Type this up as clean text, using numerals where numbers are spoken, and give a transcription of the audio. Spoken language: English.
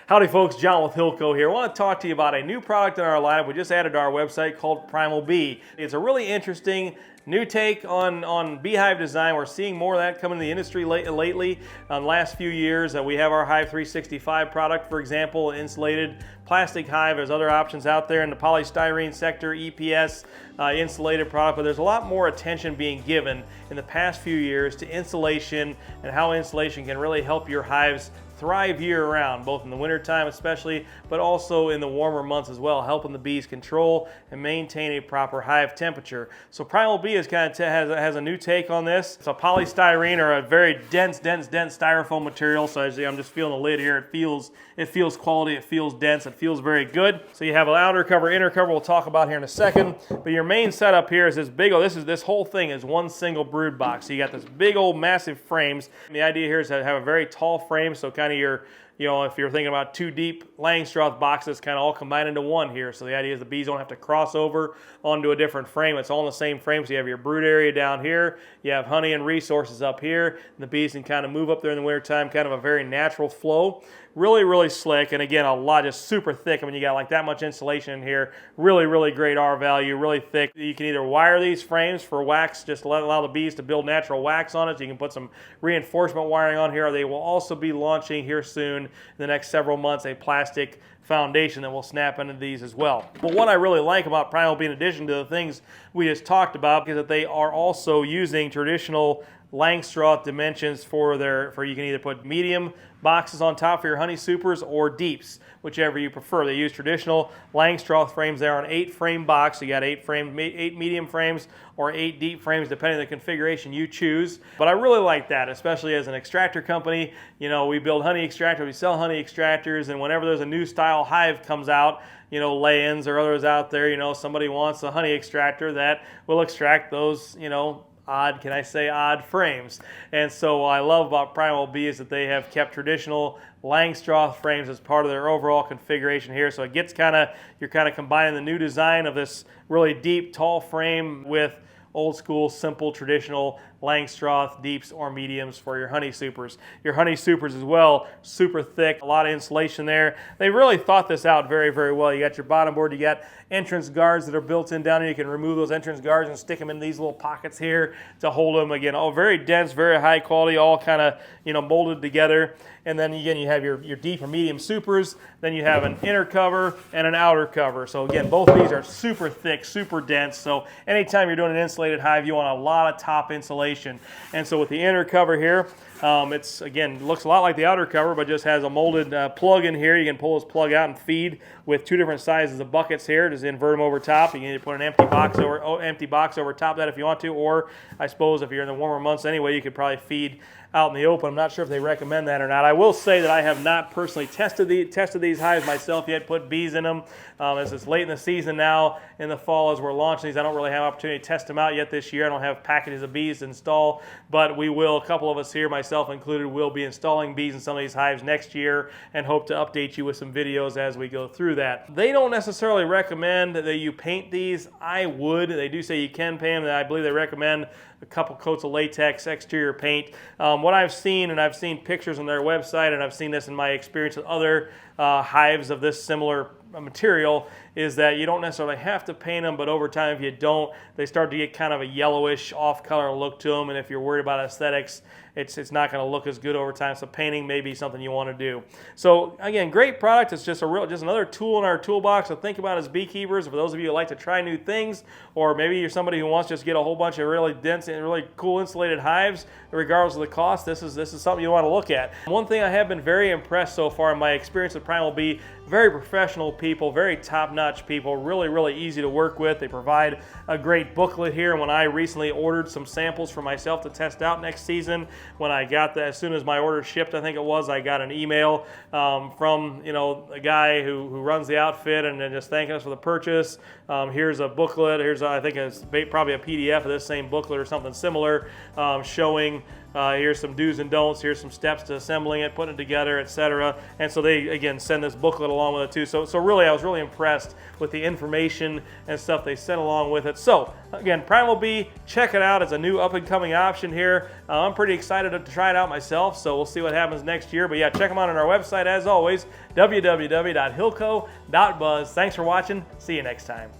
Howdy folks, John with HillCo here. I want to talk to you about a new product in our lineup we just added to our website called Primal Bee. It's a really interesting new take on beehive design. We're seeing more of that come in the industry lately. The last few years, we have our Hive 365 product, for example, insulated plastic hive. There's other options out there in the polystyrene sector, EPS, insulated product, but there's a lot more attention being given in the past few years to insulation and how insulation can really help your hives thrive year-round, both in the wintertime especially, but also in the warmer months as well, helping the bees control and maintain a proper hive temperature. So Primal Bee has a new take on this. It's a polystyrene, or a very dense styrofoam material. So as I'm just feeling the lid here, it feels quality, it feels dense, it feels very good. So you have an outer cover, inner cover we'll talk about here in a second. But your main setup here is this big, this whole thing is one single brood box. So you got this big old massive frames. And the idea here is to have a very tall frame, so kind of your, if you're thinking about two deep Langstroth boxes, kind of all combined into one here. So the idea is the bees don't have to cross over onto a different frame. It's all in the same frame. So you have your brood area down here, you have honey and resources up here, and the bees can kind of move up there in the wintertime, kind of a very natural flow. Really slick, and again, just super thick. I mean, you got like that much insulation in here. Really great R value, really thick. You can either wire these frames for wax, just to allow the bees to build natural wax on it. So you can put some reinforcement wiring on here. They will also be launching here soon, in the next several months, a plastic foundation that will snap into these as well. But what I really like about Primal Bee, in addition to the things we just talked about, is that they are also using traditional Langstroth dimensions for you can either put medium boxes on top for your honey supers or deeps, whichever you prefer. They use traditional Langstroth frames. They're an 8-frame box. So you got 8 medium frames or 8 deep frames, depending on the configuration you choose. But I really like that, especially as an extractor company. We build honey extractors, we sell honey extractors, and whenever there's a new style hive comes out, lay-ins or others out there, somebody wants a honey extractor that will extract those, odd frames. And so what I love about Primal Bee is that they have kept traditional Langstroth frames as part of their overall configuration here. So it gets you're kind of combining the new design of this really deep, tall frame with old school, simple, traditional Langstroth deeps or mediums for your honey supers. Your honey supers as well, super thick, a lot of insulation there. They really thought this out very well. You got your bottom board, you got entrance guards that are built in down here. You can remove those entrance guards and stick them in these little pockets here to hold them. Again, all very dense, very high quality, all kind of molded together. And then again, you have your deep or medium supers. Then you have an inner cover and an outer cover. So again, both of these are super thick, super dense. So anytime you're doing an insulated hive, you want a lot of top insulation. And so with the inner cover here, it's again looks a lot like the outer cover, but just has a molded plug in here. You can pull this plug out and feed with 2 different sizes of buckets here. Just invert them over top. You can either put an empty box over top of that if you want to, or I suppose if you're in the warmer months anyway, you could probably feed out in the open. I'm not sure if they recommend that or not. I will say that I have not personally tested these hives myself yet, put bees in them. As it's late in the season now, in the fall as we're launching these, I don't really have an opportunity to test them out yet this year. I don't have packages of bees to install, but we will, a couple of us here, myself included, will be installing bees in some of these hives next year and hope to update you with some videos as we go through that. They don't necessarily recommend that you paint these. I would. They do say you can paint them. I believe they recommend a couple coats of latex exterior paint. What I've seen, and I've seen pictures on their website, and I've seen this in my experience with other hives of this similar material, is that you don't necessarily have to paint them, but over time, if you don't, they start to get kind of a yellowish off-color look to them, and if you're worried about aesthetics, it's not going to look as good over time. So painting may be something you want to do. So again, great product. It's just another tool in our toolbox to think about as beekeepers. For those of you who like to try new things, or maybe you're somebody who wants to just get a whole bunch of really dense and really cool insulated hives, regardless of the cost, this is something you want to look at. One thing I have been very impressed so far in my experience with Primal Bee, very professional people, very top-notch people, really easy to work with. They provide a great booklet here. When I recently ordered some samples for myself to test out next season, when I got that, as soon as my order shipped, I think it was, I got an email from a guy who runs the outfit, and then just thanking us for the purchase. Here's a booklet. I think it's probably a PDF of this same booklet or something similar, showing here's some do's and don'ts, here's some steps to assembling it, putting it together, etc. And so they, again, send this booklet along with it too. So really, I was really impressed with the information and stuff they sent along with it. So again, Primal Bee, check it out. It's a new up-and-coming option here. I'm pretty excited to try it out myself, so we'll see what happens next year. But yeah, check them out on our website as always, www.hillco.buzz. Thanks for watching. See you next time.